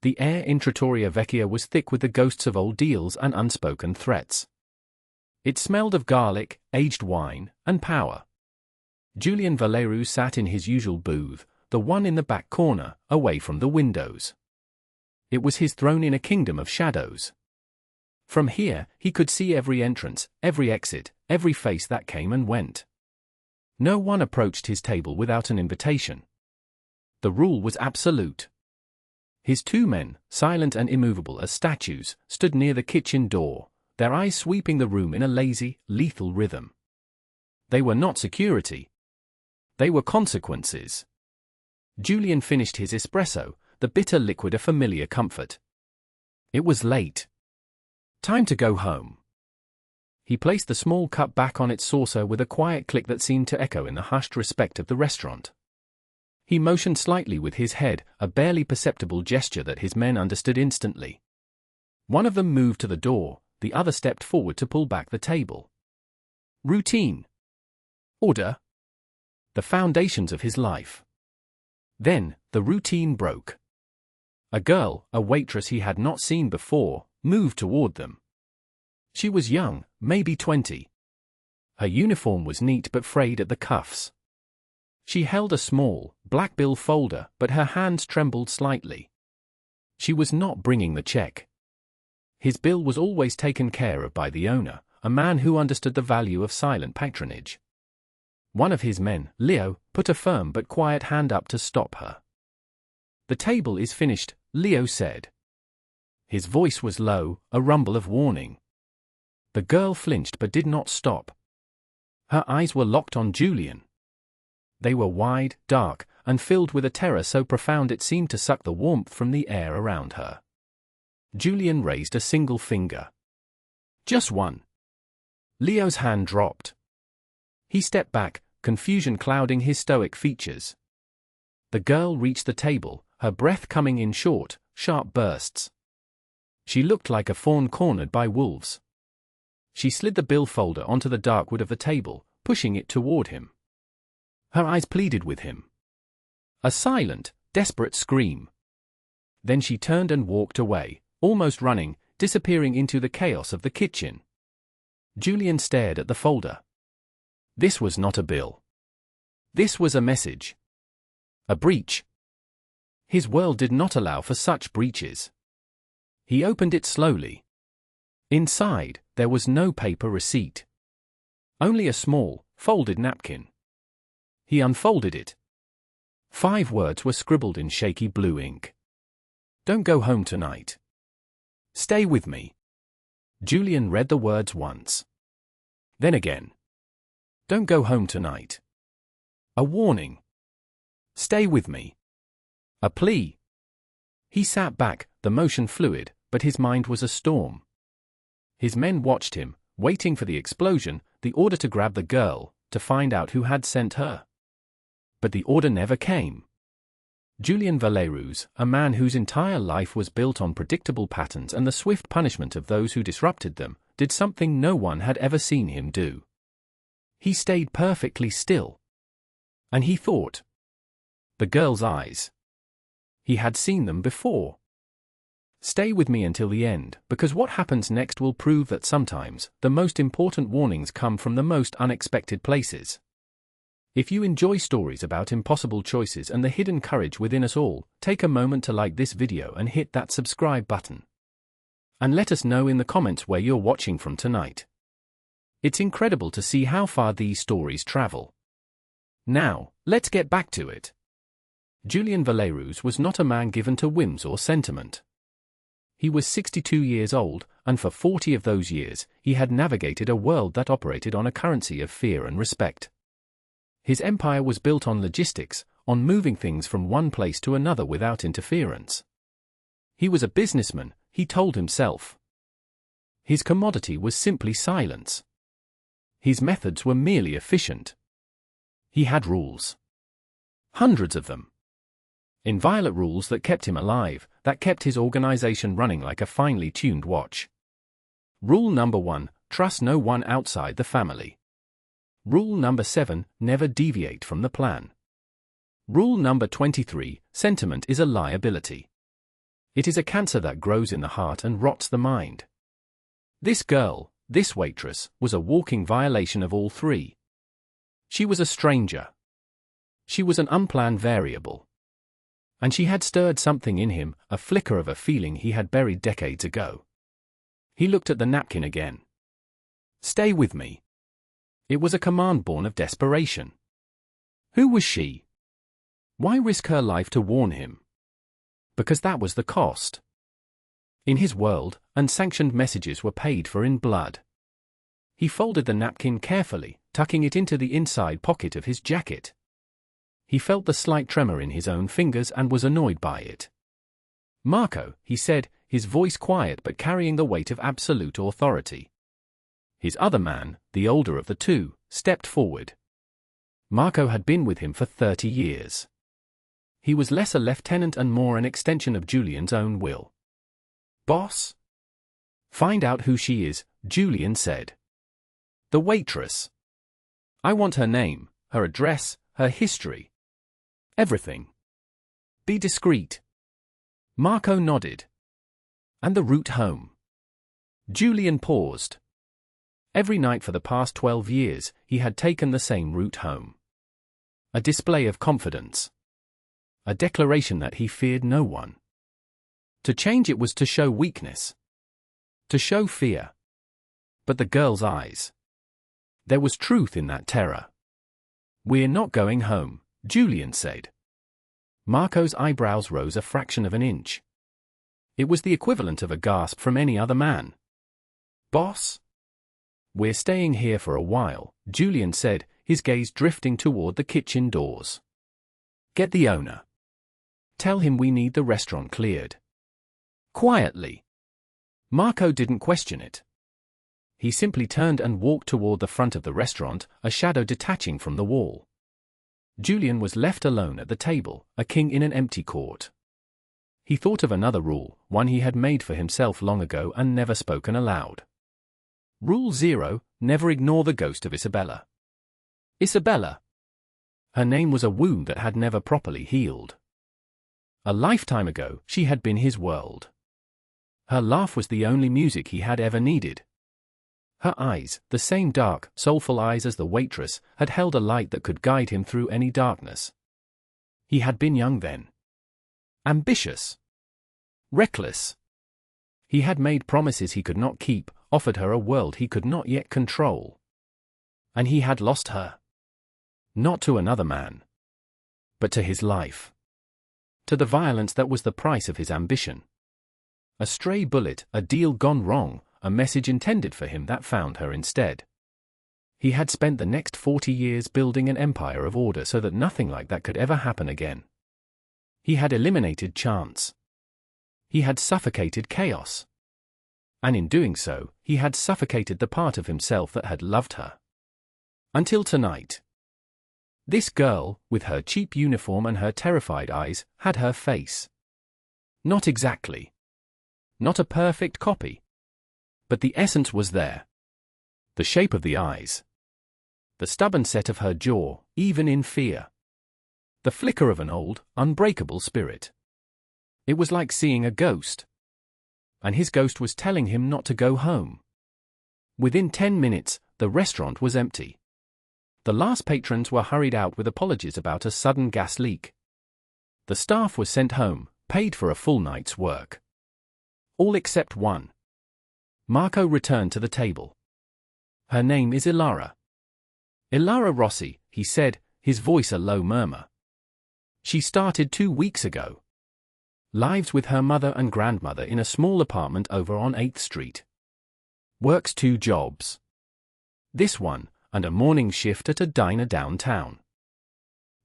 The air in Trattoria Vecchia was thick with the ghosts of old deals and unspoken threats. It smelled of garlic, aged wine, and power. Julian Valerius sat in his usual booth, the one in the back corner, away from the windows. It was his throne in a kingdom of shadows. From here, he could see every entrance, every exit, every face that came and went. No one approached his table without an invitation. The rule was absolute. His two men, silent and immovable as statues, stood near the kitchen door, their eyes sweeping the room in a lazy, lethal rhythm. They were not security. They were consequences. Julian finished his espresso, the bitter liquid a familiar comfort. It was late. Time to go home. He placed the small cup back on its saucer with a quiet click that seemed to echo in the hushed respect of the restaurant. He motioned slightly with his head, a barely perceptible gesture that his men understood instantly. One of them moved to the door, the other stepped forward to pull back the table. Routine. Order. The foundations of his life. Then, the routine broke. A girl, a waitress he had not seen before, moved toward them. She was young, maybe 20. Her uniform was neat but frayed at the cuffs. She held a small, black bill folder, but her hands trembled slightly. She was not bringing the check. His bill was always taken care of by the owner, a man who understood the value of silent patronage. One of his men, Leo, put a firm but quiet hand up to stop her. "The table is finished," Leo said. His voice was low, a rumble of warning. The girl flinched but did not stop. Her eyes were locked on Julian. They were wide, dark, and filled with a terror so profound it seemed to suck the warmth from the air around her. Julian raised a single finger. "Just one." Leo's hand dropped. He stepped back, confusion clouding his stoic features. The girl reached the table, her breath coming in short, sharp bursts. She looked like a fawn cornered by wolves. She slid the bill folder onto the dark wood of the table, pushing it toward him. Her eyes pleaded with him. A silent, desperate scream. Then she turned and walked away, almost running, disappearing into the chaos of the kitchen. Julian stared at the folder. This was not a bill. This was a message. A breach. His world did not allow for such breaches. He opened it slowly. Inside, there was no paper receipt. Only a small, folded napkin. He unfolded it. 5 words were scribbled in shaky blue ink. "Don't go home tonight. Stay with me." Julian read the words once. Then again. "Don't go home tonight." A warning. "Stay with me." A plea. He sat back, the motion fluid, but his mind was a storm. His men watched him, waiting for the explosion, the order to grab the girl, to find out who had sent her. But the order never came. Julian Valerius, a man whose entire life was built on predictable patterns and the swift punishment of those who disrupted them, did something no one had ever seen him do. He stayed perfectly still. And he thought. The girl's eyes. He had seen them before. Stay with me until the end, because what happens next will prove that sometimes the most important warnings come from the most unexpected places. If you enjoy stories about impossible choices and the hidden courage within us all, take a moment to like this video and hit that subscribe button. And let us know in the comments where you're watching from tonight. It's incredible to see how far these stories travel. Now, let's get back to it. Julian Valerius was not a man given to whims or sentiment. He was 62 years old, and for 40 of those years, he had navigated a world that operated on a currency of fear and respect. His empire was built on logistics, on moving things from one place to another without interference. He was a businessman, he told himself. His commodity was simply silence. His methods were merely efficient. He had rules. Hundreds of them. Inviolate rules that kept him alive, that kept his organization running like a finely tuned watch. Rule number 1, trust no one outside the family. Rule number 7, never deviate from the plan. Rule number 23, sentiment is a liability. It is a cancer that grows in the heart and rots the mind. This girl, this waitress, was a walking violation of all three. She was a stranger. She was an unplanned variable. And she had stirred something in him, a flicker of a feeling he had buried decades ago. He looked at the napkin again. "Stay with me." It was a command born of desperation. Who was she? Why risk her life to warn him? Because that was the cost. In his world, unsanctioned messages were paid for in blood. He folded the napkin carefully, tucking it into the inside pocket of his jacket. He felt the slight tremor in his own fingers and was annoyed by it. "Marco," he said, his voice quiet but carrying the weight of absolute authority. His other man, the older of the two, stepped forward. Marco had been with him for 30 years. He was less a lieutenant and more an extension of Julian's own will. "Boss?" "Find out who she is," Julian said. "The waitress. I want her name, her address, her history. Everything. Be discreet." Marco nodded. "And the route home?" Julian paused. Every night for the past 12 years, he had taken the same route home. A display of confidence. A declaration that he feared no one. To change it was to show weakness. To show fear. But the girl's eyes. There was truth in that terror. "We're not going home," Julian said. Marco's eyebrows rose a fraction of an inch. It was the equivalent of a gasp from any other man. "Boss?" "We're staying here for a while," Julian said, his gaze drifting toward the kitchen doors. "Get the owner. Tell him we need the restaurant cleared." Quietly. Marco didn't question it. He simply turned and walked toward the front of the restaurant, a shadow detaching from the wall. Julian was left alone at the table, a king in an empty court. He thought of another rule, one he had made for himself long ago and never spoken aloud. Rule 0, never ignore the ghost of Isabella. Isabella. Her name was a wound that had never properly healed. A lifetime ago, she had been his world. Her laugh was the only music he had ever needed. Her eyes, the same dark, soulful eyes as the waitress, had held a light that could guide him through any darkness. He had been young then. Ambitious. Reckless. He had made promises he could not keep, offered her a world he could not yet control. And he had lost her. Not to another man. But to his life. To the violence that was the price of his ambition. A stray bullet, a deal gone wrong, a message intended for him that found her instead. He had spent the next 40 years building an empire of order so that nothing like that could ever happen again. He had eliminated chance. He had suffocated chaos. And in doing so, he had suffocated the part of himself that had loved her. Until tonight. This girl, with her cheap uniform and her terrified eyes, had her face. Not exactly. Not a perfect copy. But the essence was there. The shape of the eyes. The stubborn set of her jaw, even in fear. The flicker of an old, unbreakable spirit. It was like seeing a ghost. And his ghost was telling him not to go home. Within 10 minutes, the restaurant was empty. The last patrons were hurried out with apologies about a sudden gas leak. The staff was sent home, paid for a full night's work. All except one. Marco returned to the table. "Her name is Ilara." "Ilara Rossi," he said, his voice a low murmur. "She started 2 weeks ago. Lives with her mother and grandmother in a small apartment over on 8th Street. Works 2 jobs. This one, and a morning shift at a diner downtown.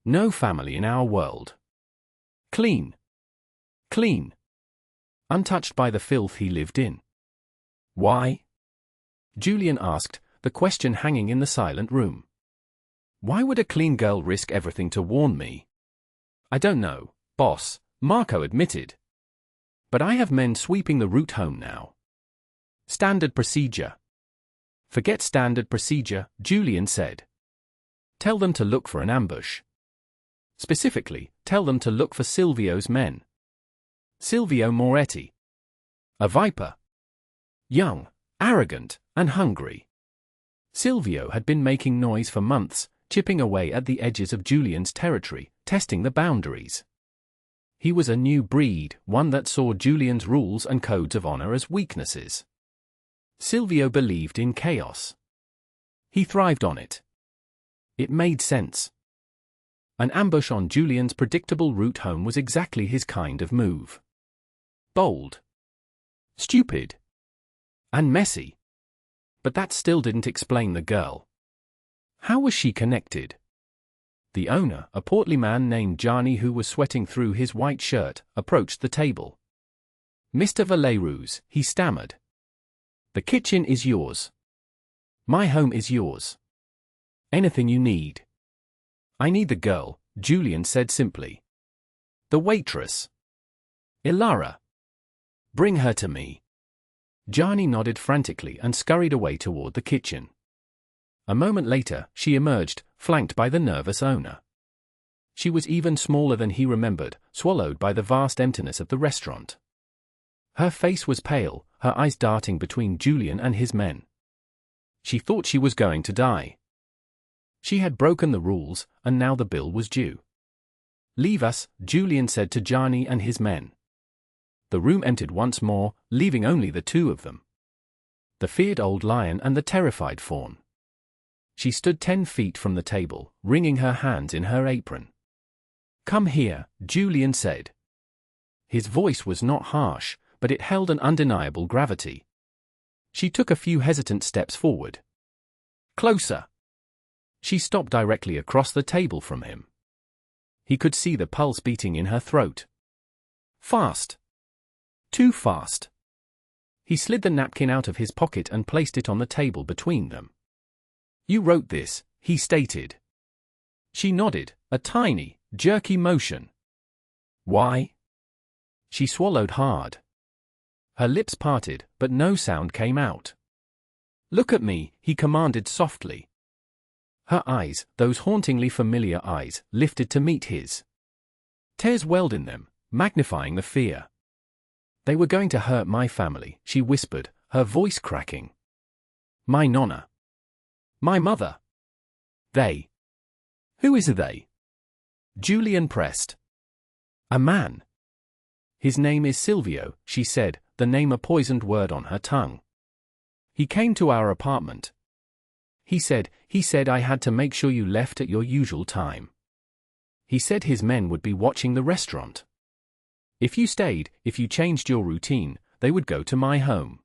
No family in our world. Clean. Clean. Untouched by the filth he lived in." "Why?" Julian asked, the question hanging in the silent room. "Why would a clean girl risk everything to warn me?" "I don't know, boss," Marco admitted. "But I have men sweeping the route home now. Standard procedure." "Forget standard procedure," Julian said. "Tell them to look for an ambush. Specifically, tell them to look for Silvio's men. Silvio Moretti. A viper. Young, arrogant, and hungry. Silvio had been making noise for months, chipping away at the edges of Julian's territory, testing the boundaries. He was a new breed, one that saw Julian's rules and codes of honor as weaknesses. Silvio believed in chaos. He thrived on it. It made sense. An ambush on Julian's predictable route home was exactly his kind of move. Bold. Stupid. And messy. But that still didn't explain the girl. How was she connected? The owner, a portly man named Gianni who was sweating through his white shirt, approached the table. "Mr. Valeroux," he stammered. "The kitchen is yours. My home is yours. Anything you need." "I need the girl," Julian said simply. "The waitress. Ilara. Bring her to me." Gianni nodded frantically and scurried away toward the kitchen. A moment later, she emerged, flanked by the nervous owner. She was even smaller than he remembered, swallowed by the vast emptiness of the restaurant. Her face was pale, her eyes darting between Julian and his men. She thought she was going to die. She had broken the rules, and now the bill was due. "Leave us," Julian said to Gianni and his men. The room emptied once more, leaving only the two of them. The feared old lion and the terrified fawn. She stood 10 feet from the table, wringing her hands in her apron. "Come here," Julian said. His voice was not harsh, but it held an undeniable gravity. She took a few hesitant steps forward. "Closer." She stopped directly across the table from him. He could see the pulse beating in her throat. Fast. Too fast. He slid the napkin out of his pocket and placed it on the table between them. "You wrote this," he stated. She nodded, a tiny, jerky motion. "Why?" She swallowed hard. Her lips parted, but no sound came out. "Look at me," he commanded softly. Her eyes, those hauntingly familiar eyes, lifted to meet his. Tears welled in them, magnifying the fear. "They were going to hurt my family," she whispered, her voice cracking. "My nonna. My mother. They. Who is they?" Julian pressed. "A man. His name is Silvio," she said, the name a poisoned word on her tongue. "He came to our apartment. He said I had to make sure you left at your usual time. He said his men would be watching the restaurant. If you stayed, if you changed your routine, they would go to my home."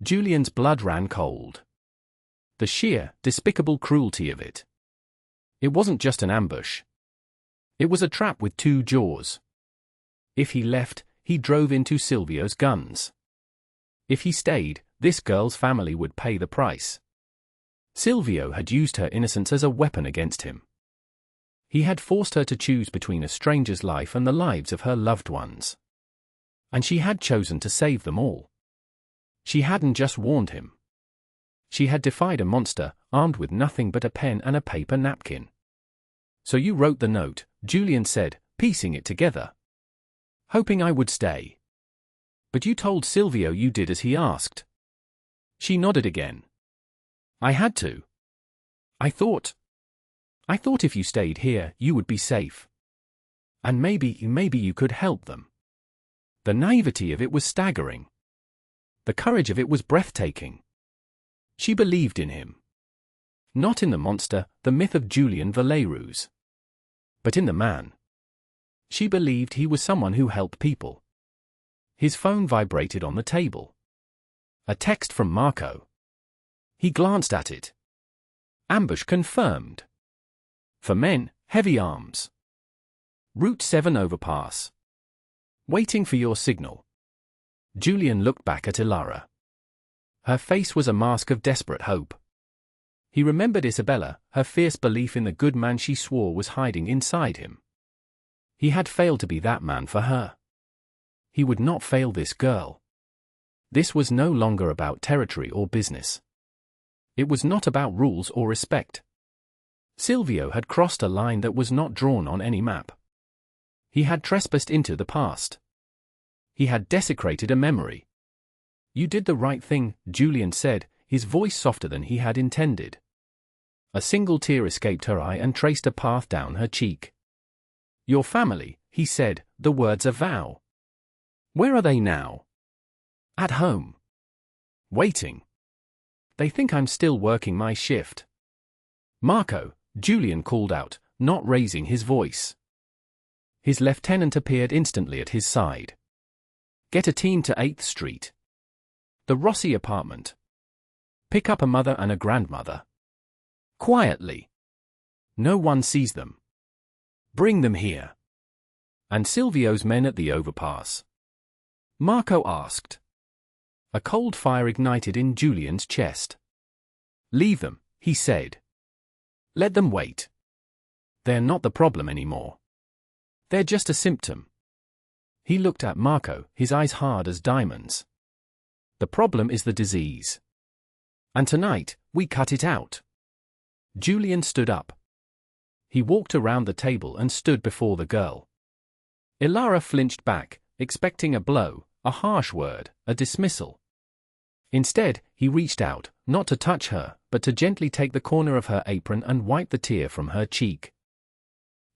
Julian's blood ran cold. The sheer, despicable cruelty of it. It wasn't just an ambush. It was a trap with two jaws. If he left, he drove into Silvio's guns. If he stayed, this girl's family would pay the price. Silvio had used her innocence as a weapon against him. He had forced her to choose between a stranger's life and the lives of her loved ones. And she had chosen to save them all. She hadn't just warned him. She had defied a monster, armed with nothing but a pen and a paper napkin. "So you wrote the note," Julian said, piecing it together. "Hoping I would stay. But you told Silvio you did as he asked." She nodded again. "I had to. I thought if you stayed here, you would be safe. And maybe you could help them." The naivety of it was staggering. The courage of it was breathtaking. She believed in him. Not in the monster, the myth of Julian Valeroux. But in the man. She believed he was someone who helped people. His phone vibrated on the table. A text from Marco. He glanced at it. Ambush confirmed. For men, heavy arms. Route 7 overpass. Waiting for your signal. Julian looked back at Ilara. Her face was a mask of desperate hope. He remembered Isabella, her fierce belief in the good man she swore was hiding inside him. He had failed to be that man for her. He would not fail this girl. This was no longer about territory or business. It was not about rules or respect. Silvio had crossed a line that was not drawn on any map. He had trespassed into the past. He had desecrated a memory. "You did the right thing," Julian said, his voice softer than he had intended. A single tear escaped her eye and traced a path down her cheek. "Your family," he said, the words a vow. "Where are they now?" "At home. Waiting. They think I'm still working my shift." "Marco," Julian called out, not raising his voice. His lieutenant appeared instantly at his side. "Get a team to 8th Street. The Rossi apartment. Pick up a mother and a grandmother. Quietly. No one sees them. Bring them here." "And Silvio's men at the overpass?" Marco asked. A cold fire ignited in Julian's chest. "Leave them," he said. "Let them wait. They're not the problem anymore. They're just a symptom." He looked at Marco, his eyes hard as diamonds. "The problem is the disease. And tonight, we cut it out." Julian stood up. He walked around the table and stood before the girl. Ilara flinched back, expecting a blow, a harsh word, a dismissal. Instead, he reached out, not to touch her, but to gently take the corner of her apron and wipe the tear from her cheek.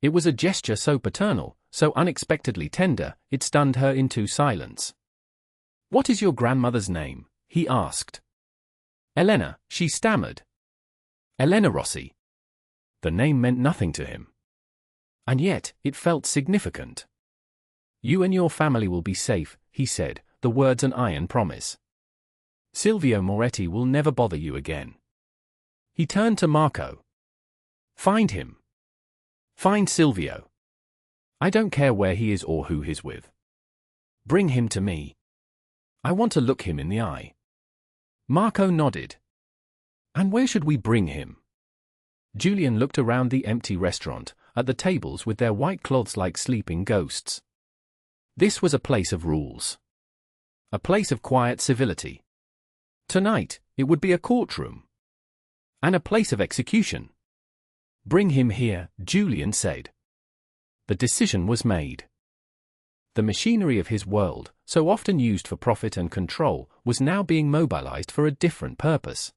It was a gesture so paternal, so unexpectedly tender, it stunned her into silence. "What is your grandmother's name?" he asked. "Elena," she stammered. "Elena Rossi." The name meant nothing to him. And yet, it felt significant. "You and your family will be safe," he said, the words an iron promise. "Silvio Moretti will never bother you again." He turned to Marco. "Find him. Find Silvio. I don't care where he is or who he's with. Bring him to me. I want to look him in the eye." Marco nodded. "And where should we bring him?" Julian looked around the empty restaurant, at the tables with their white cloths like sleeping ghosts. This was a place of rules. A place of quiet civility. Tonight, it would be a courtroom. And a place of execution. "Bring him here," Julian said. The decision was made. The machinery of his world, so often used for profit and control, was now being mobilized for a different purpose.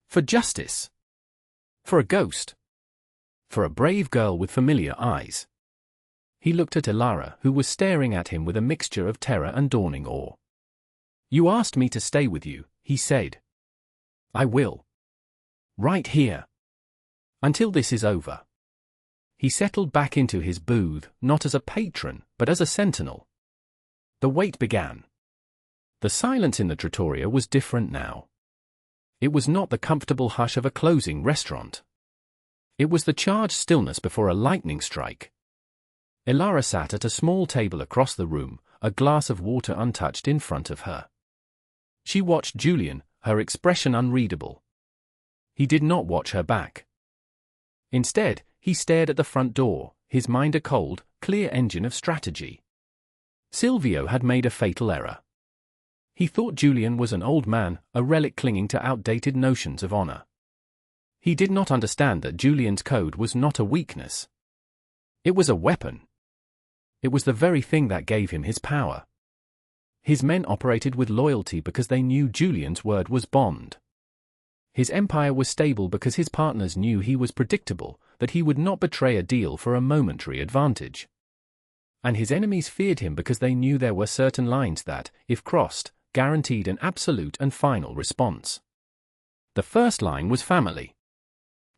For justice. For a ghost. For a brave girl with familiar eyes. He looked at Ilara, who was staring at him with a mixture of terror and dawning awe. "You asked me to stay with you," he said. "I will. Right here. Until this is over." He settled back into his booth, not as a patron, but as a sentinel. The wait began. The silence in the trattoria was different now. It was not the comfortable hush of a closing restaurant. It was the charged stillness before a lightning strike. Ilara sat at a small table across the room, a glass of water untouched in front of her. She watched Julian, her expression unreadable. He did not watch her back. Instead, he stared at the front door, his mind a cold, clear engine of strategy. Silvio had made a fatal error. He thought Julian was an old man, a relic clinging to outdated notions of honor. He did not understand that Julian's code was not a weakness. It was a weapon. It was the very thing that gave him his power. His men operated with loyalty because they knew Julian's word was bond. His empire was stable because his partners knew he was predictable, that he would not betray a deal for a momentary advantage. And his enemies feared him because they knew there were certain lines that, if crossed, guaranteed an absolute and final response. The first line was family.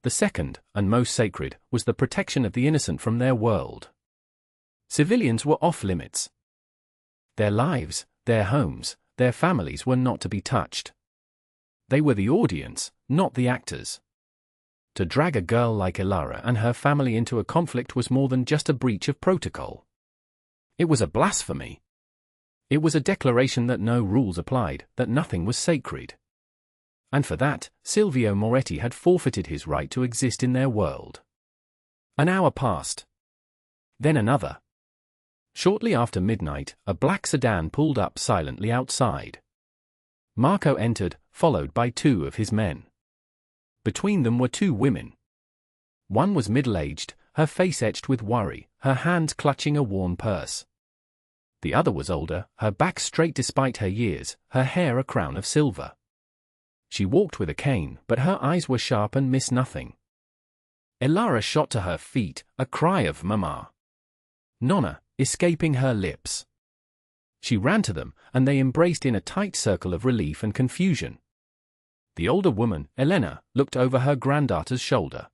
The second, and most sacred, was the protection of the innocent from their world. Civilians were off limits. Their lives, their homes, their families were not to be touched. They were the audience, not the actors. To drag a girl like Ilara and her family into a conflict was more than just a breach of protocol. It was a blasphemy. It was a declaration that no rules applied, that nothing was sacred. And for that, Silvio Moretti had forfeited his right to exist in their world. An hour passed. Then another. Shortly after midnight, a black sedan pulled up silently outside. Marco entered, followed by two of his men. Between them were two women. One was middle-aged, her face etched with worry, her hands clutching a worn purse. The other was older, her back straight despite her years, her hair a crown of silver. She walked with a cane, but her eyes were sharp and missed nothing. Elara shot to her feet, a cry of "Mama! Nonna!" escaping her lips. She ran to them, and they embraced in a tight circle of relief and confusion. The older woman, Elena, looked over her granddaughter's shoulder.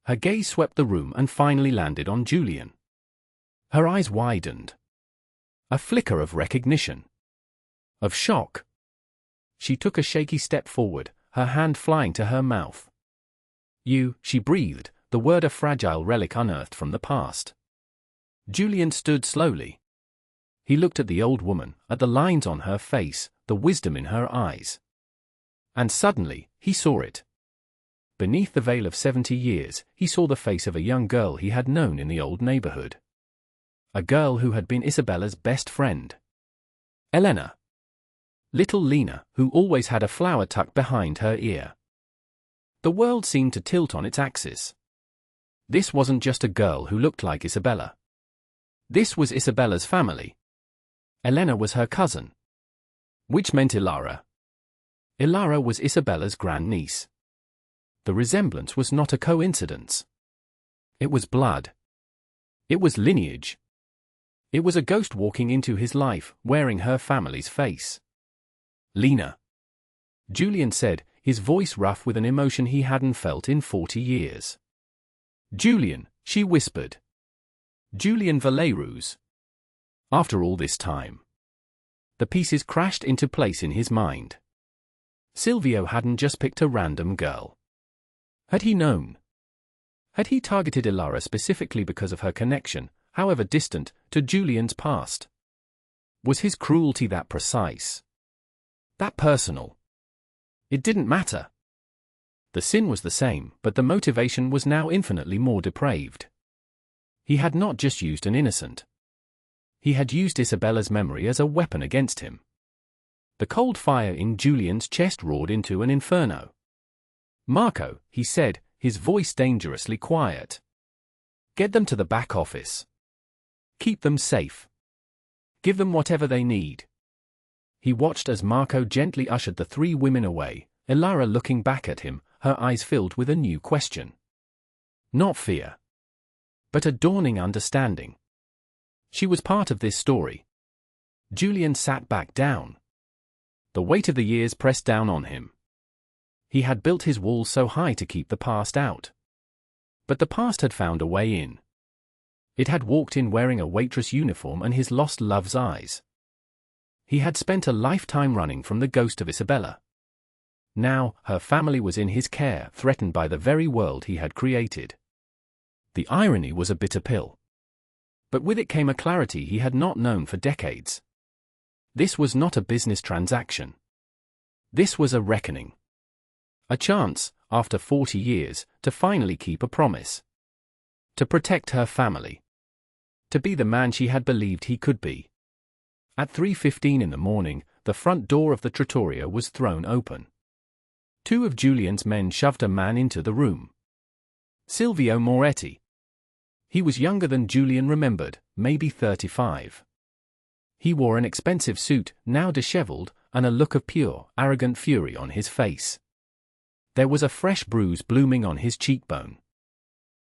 Her gaze swept the room and finally landed on Julian. Her eyes widened. A flicker of recognition. Of shock. She took a shaky step forward, her hand flying to her mouth. "You," she breathed, the word a fragile relic unearthed from the past. Julian stood slowly. He looked at the old woman, at the lines on her face, the wisdom in her eyes. And suddenly, he saw it. Beneath the veil of 70 years, he saw the face of a young girl he had known in the old neighborhood. A girl who had been Isabella's best friend. Elena. Little Lena, who always had a flower tucked behind her ear. The world seemed to tilt on its axis. This wasn't just a girl who looked like Isabella. This was Isabella's family. Elena was her cousin. Which meant Elara. Elara was Isabella's grandniece. The resemblance was not a coincidence. It was blood. It was lineage. It was a ghost walking into his life, wearing her family's face. "Lena," Julian said, his voice rough with an emotion he hadn't felt in 40 years. "Julian," she whispered. "Julian Valeroux." After all this time. The pieces crashed into place in his mind. Silvio hadn't just picked a random girl. Had he known? Had he targeted Elara specifically because of her connection, however distant, to Julian's past? Was his cruelty that precise? That personal? It didn't matter. The sin was the same, but the motivation was now infinitely more depraved. He had not just used an innocent. He had used Isabella's memory as a weapon against him. The cold fire in Julian's chest roared into an inferno. "Marco," he said, his voice dangerously quiet. "Get them to the back office. Keep them safe. Give them whatever they need." He watched as Marco gently ushered the three women away, Elara looking back at him, her eyes filled with a new question. Not fear, but a dawning understanding. She was part of this story. Julian sat back down. The weight of the years pressed down on him. He had built his walls so high to keep the past out. But the past had found a way in. It had walked in wearing a waitress uniform and his lost love's eyes. He had spent a lifetime running from the ghost of Isabella. Now, her family was in his care, threatened by the very world he had created. The irony was a bitter pill. But with it came a clarity he had not known for decades. This was not a business transaction. This was a reckoning. A chance, after 40 years, to finally keep a promise. To protect her family. To be the man she had believed he could be. At 3:15 in the morning, the front door of the trattoria was thrown open. Two of Julian's men shoved a man into the room. Silvio Moretti. He was younger than Julian remembered, maybe 35. He wore an expensive suit, now disheveled, and a look of pure, arrogant fury on his face. There was a fresh bruise blooming on his cheekbone.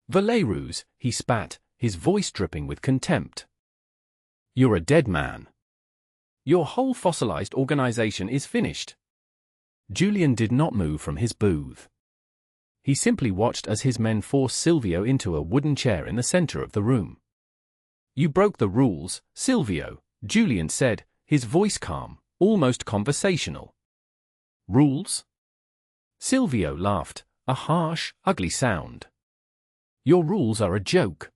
"Valeroux," he spat, his voice dripping with contempt. "You're a dead man. Your whole fossilized organization is finished." Julian did not move from his booth. He simply watched as his men forced Silvio into a wooden chair in the center of the room. "You broke the rules, Silvio," Julian said, his voice calm, almost conversational. "Rules?" Silvio laughed, a harsh, ugly sound. "Your rules are a joke.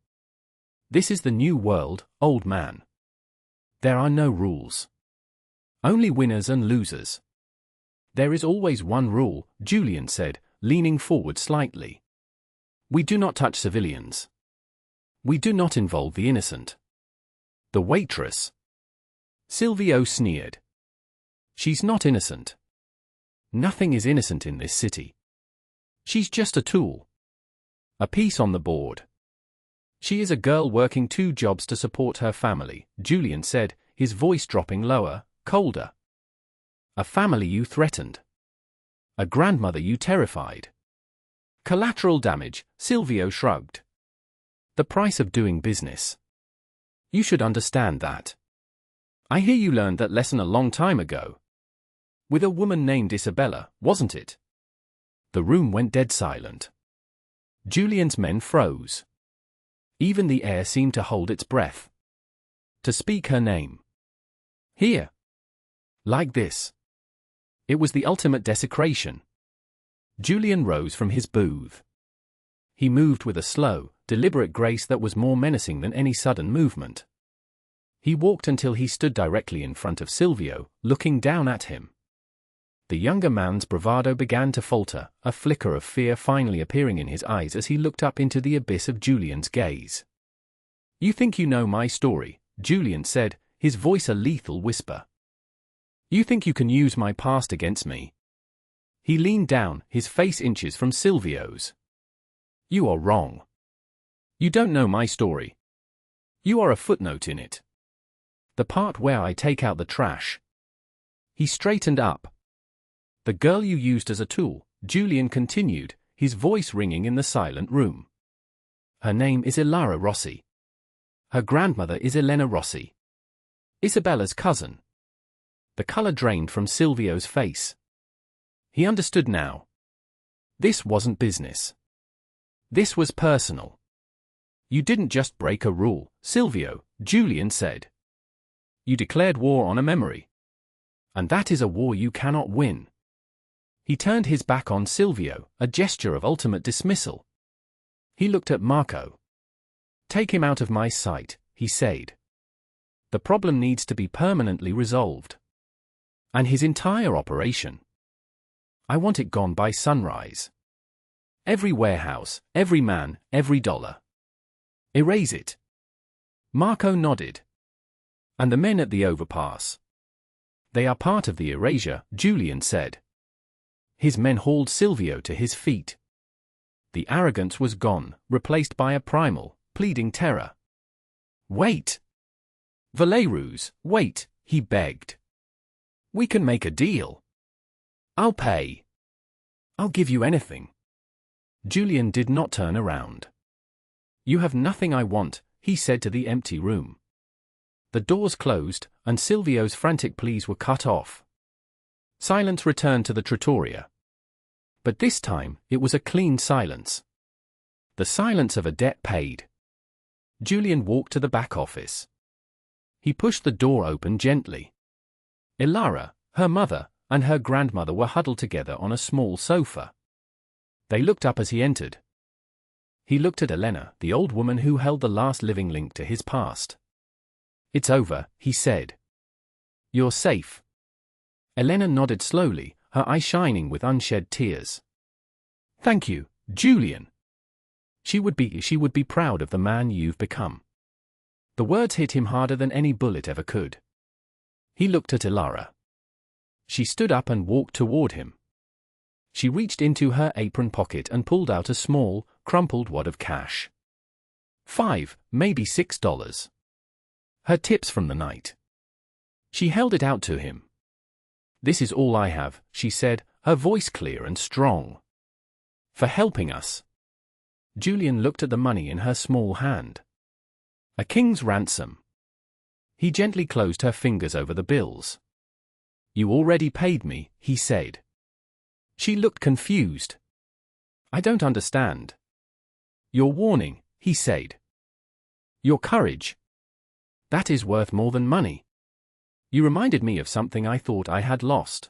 This is the new world, old man. There are no rules. Only winners and losers." "There is always one rule," Julian said, leaning forward slightly. "We do not touch civilians. We do not involve the innocent." "The waitress?" Silvio sneered. "She's not innocent. Nothing is innocent in this city. She's just a tool. A piece on the board. She is a girl working 2 jobs to support her family, Julian said, his voice dropping lower, colder. A family you threatened. A grandmother you terrified. Collateral damage, Silvio shrugged. The price of doing business. You should understand that. I hear you learned that lesson a long time ago. With a woman named Isabella, wasn't it? The room went dead silent. Julian's men froze. Even the air seemed to hold its breath. To speak her name. Here. Like this. It was the ultimate desecration. Julian rose from his booth. He moved with a slow, deliberate grace that was more menacing than any sudden movement. He walked until he stood directly in front of Silvio, looking down at him. The younger man's bravado began to falter, a flicker of fear finally appearing in his eyes as he looked up into the abyss of Julian's gaze. You think you know my story, Julian said, his voice a lethal whisper. You think you can use my past against me? He leaned down, his face inches from Silvio's. You are wrong. You don't know my story. You are a footnote in it. The part where I take out the trash. He straightened up. The girl you used as a tool, Julian continued, his voice ringing in the silent room. Her name is Ilara Rossi. Her grandmother is Elena Rossi. Isabella's cousin. The color drained from Silvio's face. He understood now. This wasn't business. This was personal. You didn't just break a rule, Silvio, Julian said. You declared war on a memory. And that is a war you cannot win. He turned his back on Silvio, a gesture of ultimate dismissal. He looked at Marco. Take him out of my sight, he said. The problem needs to be permanently resolved. And his entire operation. I want it gone by sunrise. Every warehouse, every man, every dollar. Erase it. Marco nodded. And the men at the overpass. They are part of the erasure, Julian said. His men hauled Silvio to his feet. The arrogance was gone, replaced by a primal, pleading terror. Wait! Valerus, wait, he begged. We can make a deal. I'll pay. I'll give you anything. Julian did not turn around. You have nothing I want, he said to the empty room. The doors closed, and Silvio's frantic pleas were cut off. Silence returned to the trattoria. But this time, it was a clean silence. The silence of a debt paid. Julian walked to the back office. He pushed the door open gently. Ilara, her mother, and her grandmother were huddled together on a small sofa. They looked up as he entered. He looked at Elena, the old woman who held the last living link to his past. It's over, he said. You're safe. Elena nodded slowly, her eyes shining with unshed tears. Thank you, Julian. She would be proud of the man you've become. The words hit him harder than any bullet ever could. He looked at Ilara. She stood up and walked toward him. She reached into her apron pocket and pulled out a small, crumpled wad of cash. $5, maybe $6. Her tips from the night. She held it out to him. This is all I have, she said, her voice clear and strong. For helping us. Julian looked at the money in her small hand. A king's ransom. He gently closed her fingers over the bills. You already paid me, he said. She looked confused. I don't understand. Your warning, he said. Your courage. That is worth more than money. You reminded me of something I thought I had lost.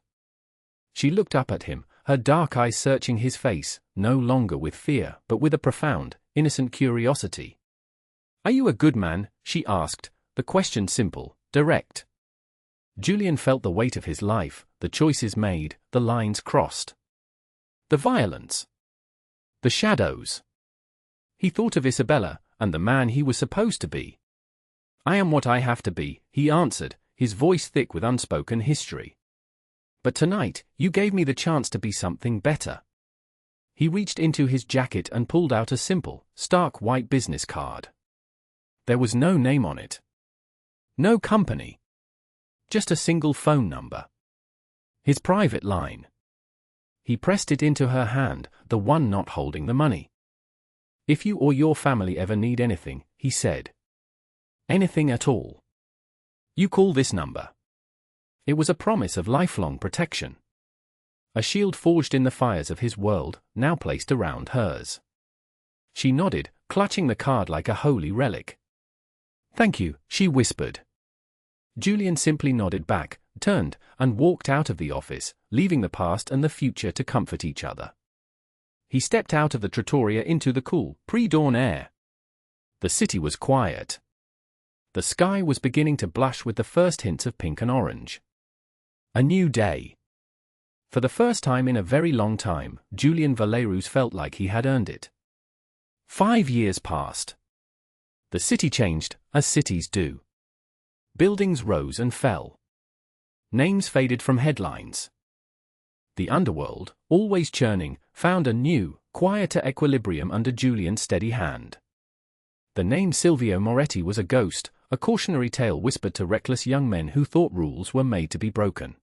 She looked up at him, her dark eyes searching his face, no longer with fear, but with a profound, innocent curiosity. Are you a good man? She asked, the question simple, direct. Julian felt the weight of his life, the choices made, the lines crossed. The violence. The shadows. He thought of Isabella, and the man he was supposed to be. I am what I have to be, he answered, his voice thick with unspoken history. But tonight, you gave me the chance to be something better. He reached into his jacket and pulled out a simple, stark white business card. There was no name on it. No company. Just a single phone number. His private line. He pressed it into her hand, the one not holding the money. "If you or your family ever need anything," he said. "Anything at all. You call this number." It was a promise of lifelong protection. A shield forged in the fires of his world, now placed around hers. She nodded, clutching the card like a holy relic. "Thank you," she whispered. Julian simply nodded back, turned, and walked out of the office, leaving the past and the future to comfort each other. He stepped out of the trattoria into the cool, pre-dawn air. The city was quiet. The sky was beginning to blush with the first hints of pink and orange. A new day. For the first time in a very long time, Julian Valerus felt like he had earned it. 5 years passed. The city changed, as cities do. Buildings rose and fell. Names faded from headlines. The underworld, always churning, found a new, quieter equilibrium under Julian's steady hand. The name Silvio Moretti was a ghost, a cautionary tale whispered to reckless young men who thought rules were made to be broken.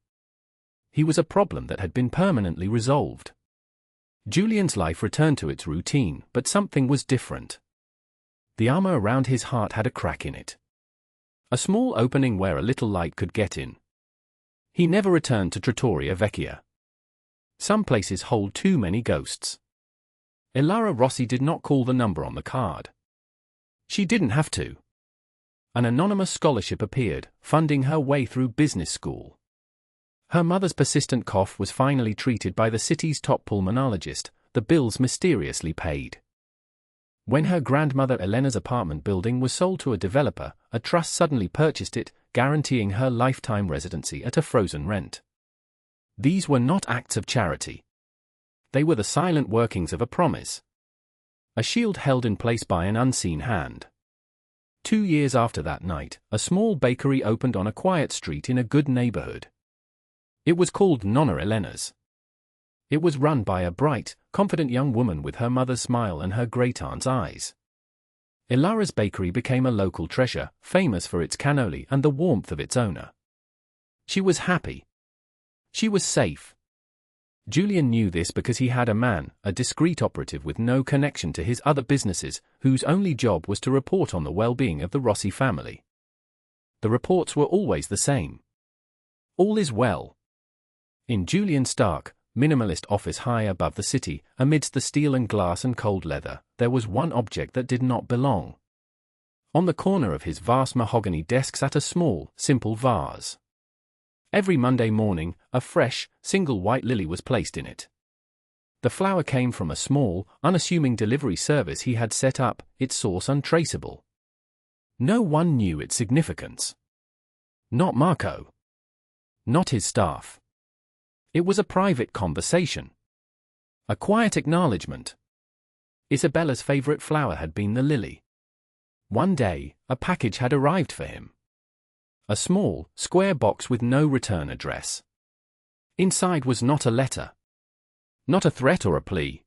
He was a problem that had been permanently resolved. Julian's life returned to its routine, but something was different. The armor around his heart had a crack in it. A small opening where a little light could get in. He never returned to Trattoria Vecchia. Some places hold too many ghosts. Ilara Rossi did not call the number on the card. She didn't have to. An anonymous scholarship appeared, funding her way through business school. Her mother's persistent cough was finally treated by the city's top pulmonologist, the bills mysteriously paid. When her grandmother Elena's apartment building was sold to a developer, a trust suddenly purchased it, guaranteeing her lifetime residency at a frozen rent. These were not acts of charity. They were the silent workings of a promise. A shield held in place by an unseen hand. 2 years after that night, a small bakery opened on a quiet street in a good neighborhood. It was called Nonna Elena's. It was run by a bright, confident young woman with her mother's smile and her great-aunt's eyes. Ilara's bakery became a local treasure, famous for its cannoli and the warmth of its owner. She was happy. She was safe. Julian knew this because he had a man, a discreet operative with no connection to his other businesses, whose only job was to report on the well-being of the Rossi family. The reports were always the same. All is well. In Julian's stark, minimalist office high above the city, amidst the steel and glass and cold leather, there was one object that did not belong. On the corner of his vast mahogany desk sat a small, simple vase. Every Monday morning, a fresh, single white lily was placed in it. The flower came from a small, unassuming delivery service he had set up, its source untraceable. No one knew its significance. Not Marco. Not his staff. It was a private conversation. A quiet acknowledgement. Isabella's favorite flower had been the lily. One day, a package had arrived for him. A small, square box with no return address. Inside was not a letter. Not a threat or a plea.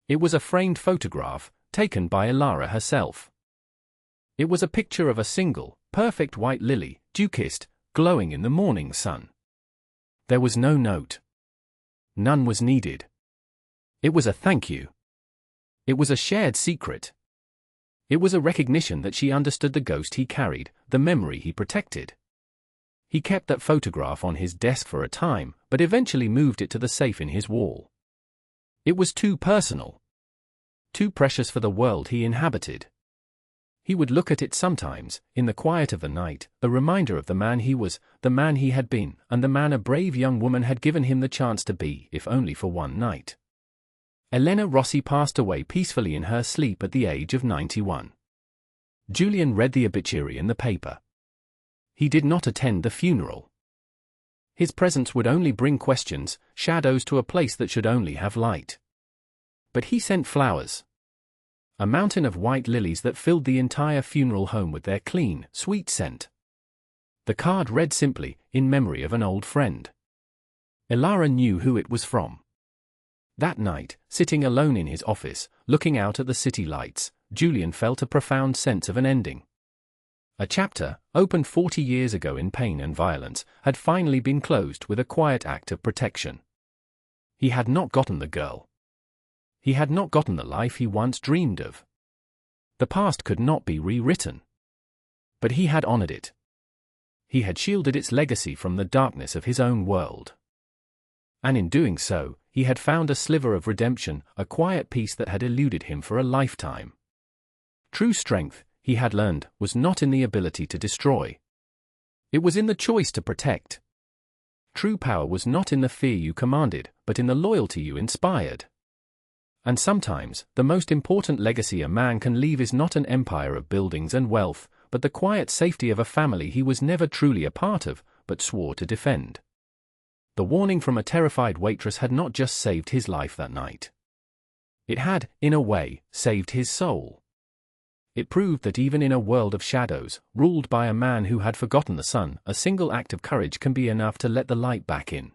It was a framed photograph, taken by Ilara herself. It was a picture of a single, perfect white lily, dew-kissed, glowing in the morning sun. There was no note. None was needed. It was a thank you. It was a shared secret. It was a recognition that she understood the ghost he carried, the memory he protected. He kept that photograph on his desk for a time, but eventually moved it to the safe in his wall. It was too personal. Too precious for the world he inhabited. He would look at it sometimes, in the quiet of the night, a reminder of the man he was, the man he had been, and the man a brave young woman had given him the chance to be, if only for one night. Elena Rossi passed away peacefully in her sleep at the age of 91. Julian read the obituary in the paper. He did not attend the funeral. His presence would only bring questions, shadows to a place that should only have light. But he sent flowers. A mountain of white lilies that filled the entire funeral home with their clean, sweet scent. The card read simply, in memory of an old friend. Ilara knew who it was from. That night, sitting alone in his office, looking out at the city lights, Julian felt a profound sense of an ending. A chapter, opened 40 years ago in pain and violence, had finally been closed with a quiet act of protection. He had not gotten the girl. He had not gotten the life he once dreamed of. The past could not be rewritten. But he had honored it. He had shielded its legacy from the darkness of his own world. And in doing so, he had found a sliver of redemption, a quiet peace that had eluded him for a lifetime. True strength, he had learned, was not in the ability to destroy. It was in the choice to protect. True power was not in the fear you commanded, but in the loyalty you inspired. And sometimes, the most important legacy a man can leave is not an empire of buildings and wealth, but the quiet safety of a family he was never truly a part of, but swore to defend. The warning from a terrified waitress had not just saved his life that night. It had, in a way, saved his soul. It proved that even in a world of shadows, ruled by a man who had forgotten the sun, a single act of courage can be enough to let the light back in.